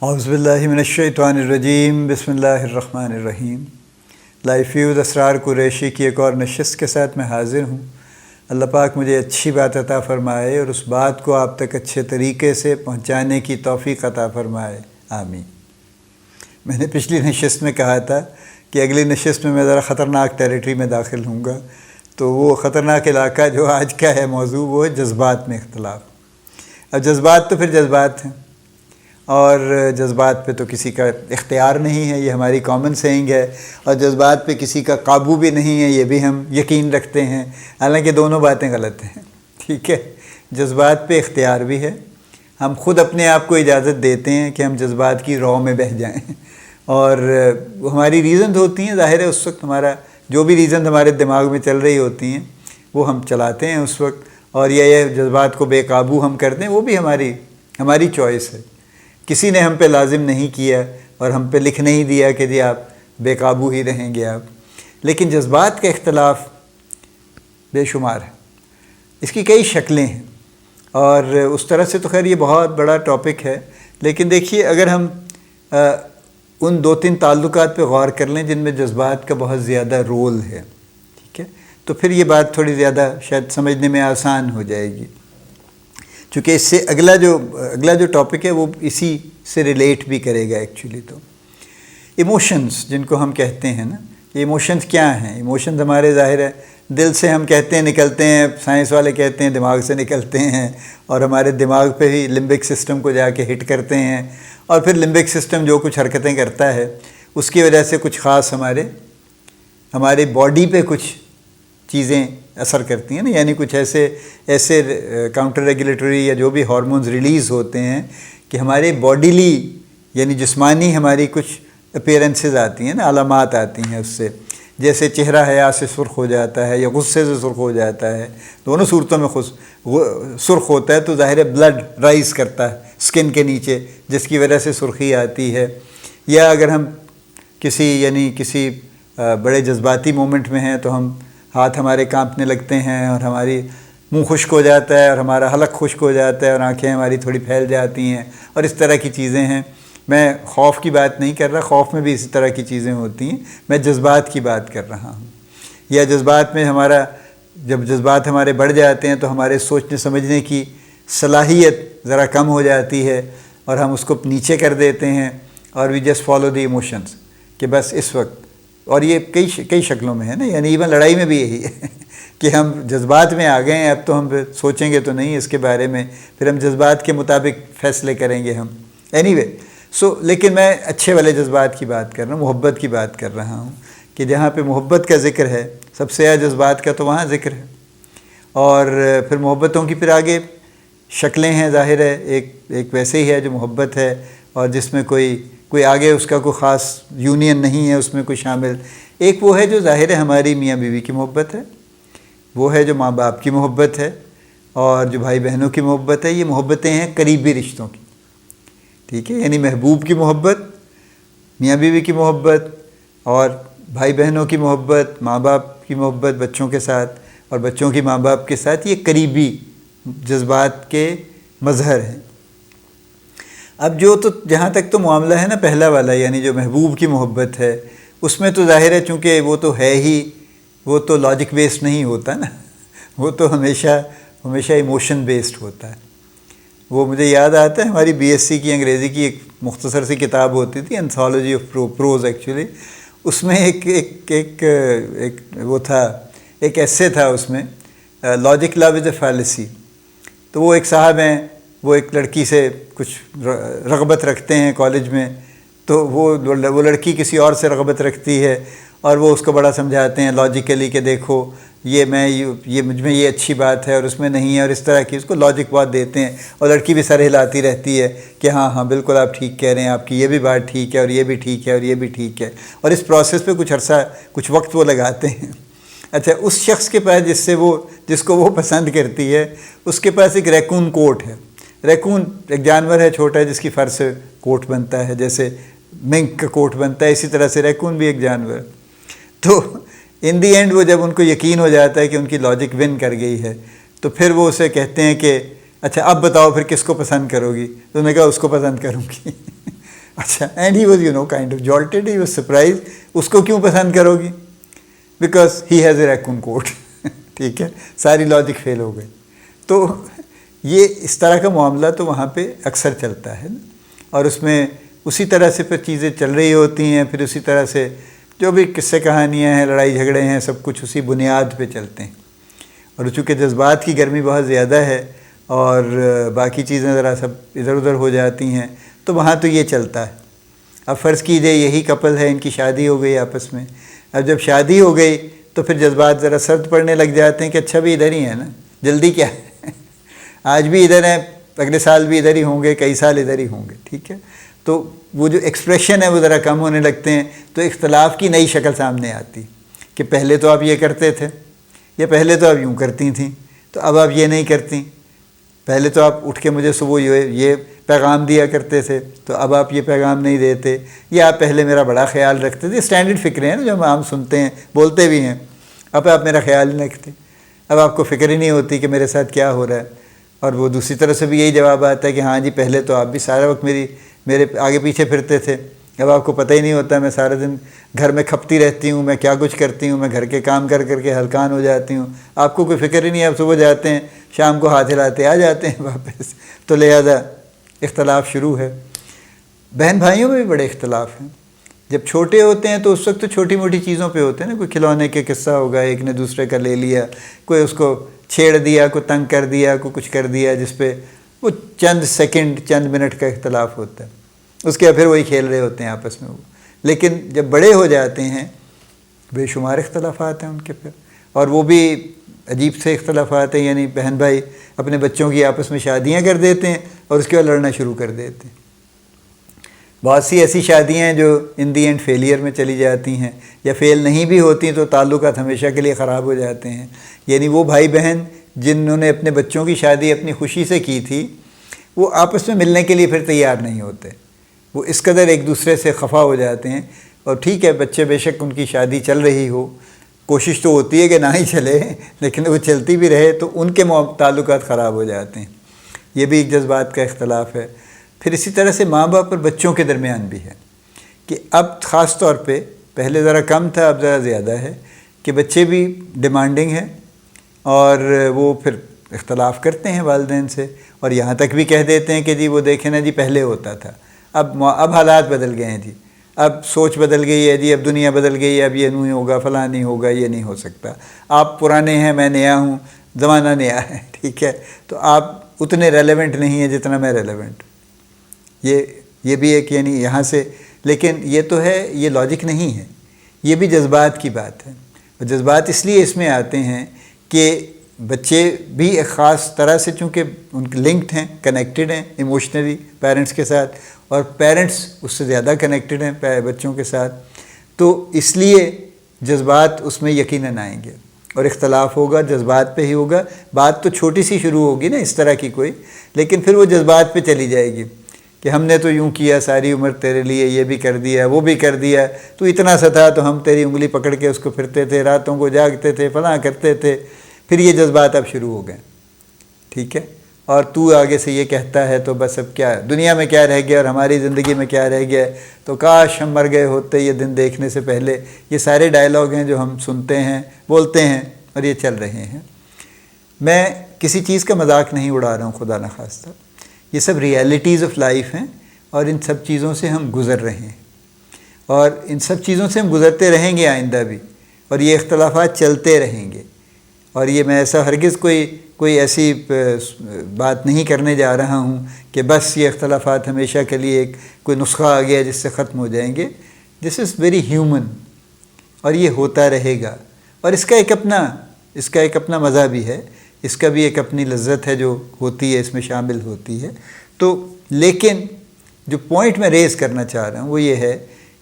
اعوذ باللہ من الشیطان الرجیم، بسم اللہ الرحمن الرحیم۔ لائف فیوز اسرار قریشی کی ایک اور نشست کے ساتھ میں حاضر ہوں۔ اللہ پاک مجھے اچھی بات عطا فرمائے اور اس بات کو آپ تک اچھے طریقے سے پہنچانے کی توفیق عطا فرمائے، آمین۔ میں نے پچھلی نشست میں کہا تھا کہ اگلی نشست میں ذرا خطرناک ٹیریٹری میں داخل ہوں گا، تو وہ خطرناک علاقہ جو آج کا ہے موضوع وہ ہے جذبات میں اختلاف۔ اب جذبات تو پھر جذبات ہیں، اور جذبات پہ تو کسی کا اختیار نہیں ہے، یہ ہماری کامن سینگ ہے، اور جذبات پہ کسی کا قابو بھی نہیں ہے، یہ بھی ہم یقین رکھتے ہیں، حالانکہ دونوں باتیں غلط ہیں، ٹھیک ہے۔ جذبات پہ اختیار بھی ہے، ہم خود اپنے آپ کو اجازت دیتے ہیں کہ ہم جذبات کی رو میں بہہ جائیں، اور ہماری ریزنز ہوتی ہیں، ظاہر ہے اس وقت ہمارا جو بھی ریزنز ہمارے دماغ میں چل رہی ہوتی ہیں وہ ہم چلاتے ہیں اس وقت، اور یہ جذبات کو بے قابو ہم کرتے ہیں، وہ بھی ہماری چوائس ہے۔ کسی نے ہم پہ لازم نہیں کیا اور ہم پہ لکھ نہیں دیا کہ جی آپ بے قابو ہی رہیں گے آپ، لیکن جذبات کا اختلاف بے شمار ہے، اس کی کئی شکلیں ہیں، اور اس طرح سے تو خیر یہ بہت بڑا ٹاپک ہے، لیکن دیکھیے اگر ہم ان دو تین تعلقات پہ غور کر لیں جن میں جذبات کا بہت زیادہ رول ہے، ٹھیک ہے، تو پھر یہ بات تھوڑی زیادہ شاید سمجھنے میں آسان ہو جائے گی، چونکہ اس سے اگلا جو ٹاپک ہے وہ اسی سے ریلیٹ بھی کرے گا ایکچولی۔ تو ایموشنز جن کو ہم کہتے ہیں نا، یہ ایموشنز کیا ہیں؟ ایموشنز ہمارے ظاہر ہے دل سے ہم کہتے ہیں نکلتے ہیں، سائنس والے کہتے ہیں دماغ سے نکلتے ہیں، اور ہمارے دماغ پہ ہی لمبک سسٹم کو جا کے ہٹ کرتے ہیں، اور پھر لمبک سسٹم جو کچھ حرکتیں کرتا ہے اس کی وجہ سے کچھ خاص ہمارے باڈی پہ کچھ چیزیں اثر کرتی ہیں نا، یعنی کچھ ایسے کاؤنٹر ریگولیٹری یا جو بھی ہارمونز ریلیز ہوتے ہیں کہ ہمارے باڈیلی یعنی جسمانی ہماری کچھ اپیرنسز آتی ہیں نا، علامات آتی ہیں اس سے، جیسے چہرہ حیا سے سرخ ہو جاتا ہے یا غصے سے سرخ ہو جاتا ہے، دونوں صورتوں میں سرخ ہوتا ہے تو ظاہر ہے بلڈ رائز کرتا ہے سکن کے نیچے، جس کی وجہ سے سرخی آتی ہے۔ یا اگر ہم کسی بڑے جذباتی مومنٹ میں ہیں تو ہاتھ ہمارے کانپنے لگتے ہیں، اور ہماری منہ خشک ہو جاتا ہے، اور ہمارا حلق خشک ہو جاتا ہے، اور آنکھیں ہماری تھوڑی پھیل جاتی ہیں، اور اس طرح کی چیزیں ہیں۔ میں خوف کی بات نہیں کر رہا، خوف میں بھی اسی طرح کی چیزیں ہوتی ہیں، میں جذبات کی بات کر رہا ہوں۔ یا جذبات میں جب جذبات ہمارے بڑھ جاتے ہیں تو ہمارے سوچنے سمجھنے کی صلاحیت ذرا کم ہو جاتی ہے، اور ہم اس کو نیچے کر دیتے ہیں، اور we just follow the emotions کہ بس اس وقت، اور یہ کئی شکلوں میں ہے نا، یعنی ایون لڑائی میں بھی یہی ہے کہ ہم جذبات میں آ گئے ہیں، اب تو ہم سوچیں گے تو نہیں اس کے بارے میں، پھر ہم جذبات کے مطابق فیصلے کریں گے ہم۔ اینی وے لیکن میں اچھے والے جذبات کی بات کر رہا ہوں، محبت کی بات کر رہا ہوں، کہ جہاں پہ محبت کا ذکر ہے، سب سے زیادہ جذبات کا تو وہاں ذکر ہے، اور پھر محبتوں کی پھر آگے شکلیں ہیں، ظاہر ہے ایک ویسے ہی ہے جو محبت ہے، اور جس میں کوئی آگے اس کا کوئی خاص یونین نہیں ہے اس میں کوئی شامل۔ ایک وہ ہے جو ظاہر ہے ہماری میاں بیوی کی محبت ہے، وہ ہے جو ماں باپ کی محبت ہے، اور جو بھائی بہنوں کی محبت ہے، یہ محبتیں ہیں قریبی رشتوں کی، ٹھیک ہے، یعنی محبوب کی محبت، میاں بیوی کی محبت، اور بھائی بہنوں کی محبت، ماں باپ کی محبت بچوں کے ساتھ، اور بچوں کی ماں باپ کے ساتھ، یہ قریبی جذبات کے مظہر ہیں۔ اب جہاں تک تو معاملہ ہے نا پہلا والا، یعنی جو محبوب کی محبت ہے، اس میں تو ظاہر ہے چونکہ وہ تو ہے ہی، وہ تو لاجک بیسڈ نہیں ہوتا نا، وہ تو ہمیشہ ایموشن بیسڈ ہوتا ہے۔ وہ مجھے یاد آتا ہے ہماری بی ایس سی کی انگریزی کی ایک مختصر سی کتاب ہوتی تھی، انتھالوجی آف پروز ایکچولی، اس میں ایک وہ تھا، ایک ایسے تھا اس میں، لاجک لو از اے فیلسی۔ تو وہ ایک صاحب ہیں، وہ ایک لڑکی سے کچھ رغبت رکھتے ہیں کالج میں، تو وہ لڑکی کسی اور سے رغبت رکھتی ہے، اور وہ اس کو بڑا سمجھاتے ہیں لاجیکلی کہ دیکھو یہ مجھ میں یہ اچھی بات ہے اور اس میں نہیں ہے، اور اس طرح کی اس کو لاجک بات دیتے ہیں، اور لڑکی بھی سر ہلاتی رہتی ہے کہ ہاں بالکل آپ ٹھیک کہہ رہے ہیں، آپ کی یہ بھی بات ٹھیک ہے، اور یہ بھی ٹھیک ہے، اور یہ بھی ٹھیک ہے، اور اس پروسیس پہ کچھ وقت وہ لگاتے ہیں۔ اچھا، اس شخص کے پاس جس کو وہ پسند کرتی ہے، اس کے پاس ایک ریکون کوٹ ہے۔ ریکون ایک جانور ہے چھوٹا ہے جس کی فر سے کوٹ بنتا ہے، جیسے منک کا کوٹ بنتا ہے، اسی طرح سے ریکون بھی ایک جانور ہے۔ تو ان دی اینڈ وہ جب ان کو یقین ہو جاتا ہے کہ ان کی لاجک ون کر گئی ہے، تو پھر وہ اسے کہتے ہیں کہ اچھا اب بتاؤ پھر کس کو پسند کرو گی؟ تو انہوں نے کہا اس کو پسند کروں گی۔ اچھا and he was kind of jilted, he was surprise. اس کو کیوں پسند کرو گی؟ Because he has a raccoon coat. ٹھیک ہے, ساری لاجک فیل ہو گئی. تو یہ اس طرح کا معاملہ تو وہاں پہ اکثر چلتا ہے نا, اور اس میں اسی طرح سے پھر چیزیں چل رہی ہوتی ہیں, پھر اسی طرح سے جو بھی قصے کہانیاں ہیں, لڑائی جھگڑے ہیں, سب کچھ اسی بنیاد پہ چلتے ہیں. اور چونکہ جذبات کی گرمی بہت زیادہ ہے اور باقی چیزیں ذرا سب ادھر ادھر ہو جاتی ہیں, تو وہاں تو یہ چلتا ہے. اب فرض کیجئے یہی کپل ہے, ان کی شادی ہو گئی آپس میں. اب جب شادی ہو گئی تو پھر جذبات ذرا سرد پڑنے لگ جاتے ہیں کہ اچھا بھی ادھر ہی ہے نا, جلدی کیا ہے, آج بھی ادھر ہیں, اگلے سال بھی ادھر ہی ہوں گے, کئی سال ادھر ہی ہوں گے. ٹھیک ہے, تو وہ جو ایکسپریشن ہے وہ ذرا کم ہونے لگتے ہیں. تو اختلاف کی نئی شکل سامنے آتی کہ پہلے تو آپ یہ کرتے تھے, یا پہلے تو آپ یوں کرتی تھیں, تو اب آپ یہ نہیں کرتی. پہلے تو آپ اٹھ کے مجھے صبح یہ پیغام دیا کرتے تھے, تو اب آپ یہ پیغام نہیں دیتے. یا آپ پہلے میرا بڑا خیال رکھتے تھے. اسٹینڈرڈ فکریں ہیں نا جو ہم عام سنتے ہیں, بولتے بھی ہیں. اب آپ میرا خیال نہیں رکھتے, اب آپ کو فکر ہی نہیں ہوتی کہ میرے ساتھ کیا ہو رہا ہے. اور وہ دوسری طرف سے بھی یہی جواب آتا ہے کہ ہاں جی پہلے تو آپ بھی سارا وقت میرے آگے پیچھے پھرتے تھے, اب آپ کو پتہ ہی نہیں ہوتا میں سارا دن گھر میں کھپتی رہتی ہوں, میں کیا کچھ کرتی ہوں, میں گھر کے کام کر کر کے ہلکان ہو جاتی ہوں. آپ کو کوئی فکر ہی نہیں, آپ صبح جاتے ہیں, شام کو ہاتھ ہلاتے آ جاتے ہیں واپس. تو لہذا اختلاف شروع ہے. بہن بھائیوں میں بھی بڑے اختلاف ہیں. جب چھوٹے ہوتے ہیں تو اس وقت تو چھوٹی موٹی چیزوں پہ ہوتے ہیں نا, کوئی کھلونے کے قصہ ہوگا, ایک نے دوسرے کا لے لیا, کوئی اس کو چھیڑ دیا, کوئی تنگ کر دیا, کوئی کچھ کر دیا, جس پہ وہ چند سیکنڈ چند منٹ کا اختلاف ہوتا ہے. اس کے بعد پھر وہی کھیل رہے ہوتے ہیں آپس میں وہ. لیکن جب بڑے ہو جاتے ہیں بے شمار اختلافات ہیں ان کے پھر, اور وہ بھی عجیب سے اختلافات ہیں. یعنی بہن بھائی اپنے بچوں کی آپس میں شادیاں کر دیتے ہیں اور اس کے بعد لڑنا شروع کر دیتے ہیں. بہت سی ایسی شادیاں ہیں جو ان دی اینڈ فیلئر میں چلی جاتی ہیں, یا فیل نہیں بھی ہوتی تو تعلقات ہمیشہ کے لیے خراب ہو جاتے ہیں. یعنی وہ بھائی بہن جنہوں نے اپنے بچوں کی شادی اپنی خوشی سے کی تھی, وہ آپس میں ملنے کے لیے پھر تیار نہیں ہوتے. وہ اس قدر ایک دوسرے سے خفا ہو جاتے ہیں. اور ٹھیک ہے بچے بے شک ان کی شادی چل رہی ہو, کوشش تو ہوتی ہے کہ نہ ہی چلے, لیکن وہ چلتی بھی رہے تو ان کے تعلقات خراب ہو جاتے ہیں. یہ بھی ایک جذبات کا اختلاف ہے. پھر اسی طرح سے ماں باپ اور بچوں کے درمیان بھی ہے کہ اب خاص طور پہ, پہلے ذرا کم تھا اب ذرا زیادہ ہے, کہ بچے بھی ڈیمانڈنگ ہیں اور وہ پھر اختلاف کرتے ہیں والدین سے, اور یہاں تک بھی کہہ دیتے ہیں کہ جی وہ دیکھیں نا جی پہلے ہوتا تھا, اب حالات بدل گئے ہیں جی, اب سوچ بدل گئی ہے جی, اب دنیا بدل گئی ہے, اب یہ نہیں ہوگا, فلاں نہیں ہوگا, یہ نہیں ہو سکتا, آپ پرانے ہیں میں نیا ہوں, زمانہ نیا ہے. ٹھیک ہے, تو آپ اتنے ریلیونٹ نہیں ہیں جتنا میں ریلیونٹ. یہ بھی ایک یعنی یہاں سے, لیکن یہ تو ہے, یہ لاجک نہیں ہے, یہ بھی جذبات کی بات ہے. اور جذبات اس لیے اس میں آتے ہیں کہ بچے بھی ایک خاص طرح سے چونکہ ان کے لنکڈ ہیں, کنیکٹڈ ہیں ایموشنلی پیرنٹس کے ساتھ, اور پیرنٹس اس سے زیادہ کنیکٹڈ ہیں بچوں کے ساتھ, تو اس لیے جذبات اس میں یقیناً آئیں گے اور اختلاف ہوگا, جذبات پہ ہی ہوگا. بات تو چھوٹی سی شروع ہوگی نا اس طرح کی کوئی, لیکن پھر وہ جذبات پہ چلی جائے گی کہ ہم نے تو یوں کیا ساری عمر تیرے لیے, یہ بھی کر دیا, وہ بھی کر دیا, تو اتنا سا تھا تو ہم تیری انگلی پکڑ کے اس کو پھرتے تھے, راتوں کو جاگتے تھے, فلاں کرتے تھے. پھر یہ جذبات اب شروع ہو گئے. ٹھیک ہے, اور تو آگے سے یہ کہتا ہے تو بس اب کیا دنیا میں کیا رہ گیا اور ہماری زندگی میں کیا رہ گیا, تو کاش ہم مر گئے ہوتے یہ دن دیکھنے سے پہلے. یہ سارے ڈائلاگ ہیں جو ہم سنتے ہیں, بولتے ہیں, اور یہ چل رہے ہیں. میں کسی چیز کا مذاق نہیں اڑا رہا ہوں خدا نخواستہ, یہ سب ریئلٹیز آف لائف ہیں, اور ان سب چیزوں سے ہم گزر رہے ہیں, اور ان سب چیزوں سے ہم گزرتے رہیں گے آئندہ بھی, اور یہ اختلافات چلتے رہیں گے. اور یہ میں ایسا ہرگز کوئی ایسی بات نہیں کرنے جا رہا ہوں کہ بس یہ اختلافات ہمیشہ کے لیے کوئی نسخہ آ گیا جس سے ختم ہو جائیں گے. دس از ویری ہیومن, اور یہ ہوتا رہے گا, اور اس کا ایک اپنا مزہ بھی ہے, اس کا بھی ایک اپنی لذت ہے جو ہوتی ہے, اس میں شامل ہوتی ہے. تو لیکن جو پوائنٹ میں ریز کرنا چاہ رہا ہوں وہ یہ ہے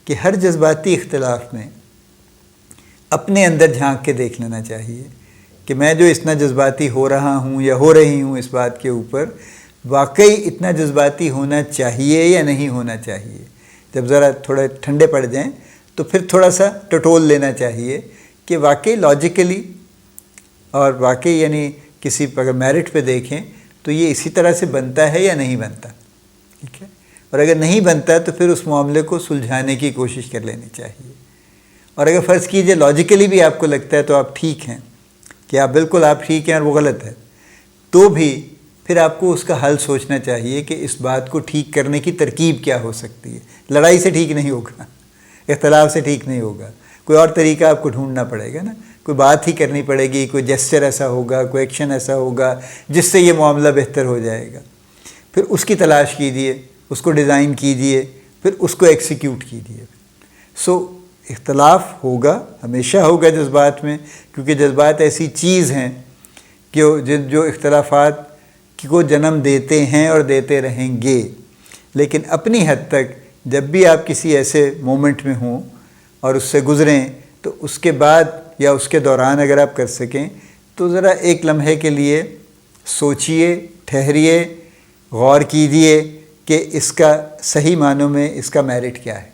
کہ ہر جذباتی اختلاف میں اپنے اندر جھانک کے دیکھ لینا چاہیے کہ میں جو اتنا جذباتی ہو رہا ہوں یا ہو رہی ہوں اس بات کے اوپر, واقعی اتنا جذباتی ہونا چاہیے یا نہیں ہونا چاہیے. جب ذرا تھوڑا ٹھنڈے پڑ جائیں تو پھر تھوڑا سا ٹٹول لینا چاہیے کہ واقعی لاجیکلی, اور واقعی یعنی کسی اگر میرٹ پہ دیکھیں تو یہ اسی طرح سے بنتا ہے یا نہیں بنتا. ٹھیک ہے, اور اگر نہیں بنتا تو پھر اس معاملے کو سلجھانے کی کوشش کر لینی چاہیے۔ اور اگر فرض کیجئے لاجیکلی بھی آپ کو لگتا ہے تو آپ ٹھیک ہیں، کہ آپ بالکل آپ ٹھیک ہیں اور وہ غلط ہے، تو بھی پھر آپ کو اس کا حل سوچنا چاہیے کہ اس بات کو ٹھیک کرنے کی ترکیب کیا ہو سکتی ہے۔ لڑائی سے ٹھیک نہیں ہوگا، اختلاف سے ٹھیک نہیں ہوگا، کوئی اور طریقہ آپ کو ڈھونڈنا پڑے گا نا، کوئی بات ہی کرنی پڑے گی، کوئی جیسچر ایسا ہوگا، کوئی ایکشن ایسا ہوگا جس سے یہ معاملہ بہتر ہو جائے گا۔ پھر اس کی تلاش کیجیے، اس کو ڈیزائن کیجیے، پھر اس کو ایکسیکیوٹ کیجیے۔ سو اختلاف ہوگا، ہمیشہ ہوگا جذبات میں، کیونکہ جذبات ایسی چیز ہیں کہ جو اختلافات کو جنم دیتے ہیں اور دیتے رہیں گے، لیکن اپنی حد تک جب بھی آپ کسی ایسے مومنٹ میں ہوں اور اس سے گزریں تو اس کے بعد یا اس کے دوران اگر آپ کر سکیں تو ذرا ایک لمحے کے لیے سوچئے، ٹھہریے، غور کیجئے کہ اس کا صحیح معنوں میں اس کا میرٹ کیا ہے،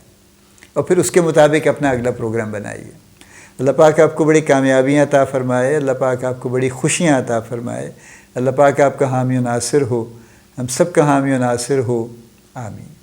اور پھر اس کے مطابق اپنا اگلا پروگرام بنائیے۔ اللہ پاک آپ کو بڑی کامیابیاں عطا فرمائے، اللہ پاک آپ کو بڑی خوشیاں عطا فرمائے، اللہ پاک آپ کا حامی و ناصر ہو، ہم سب کا حامی و ناصر ہو، آمین۔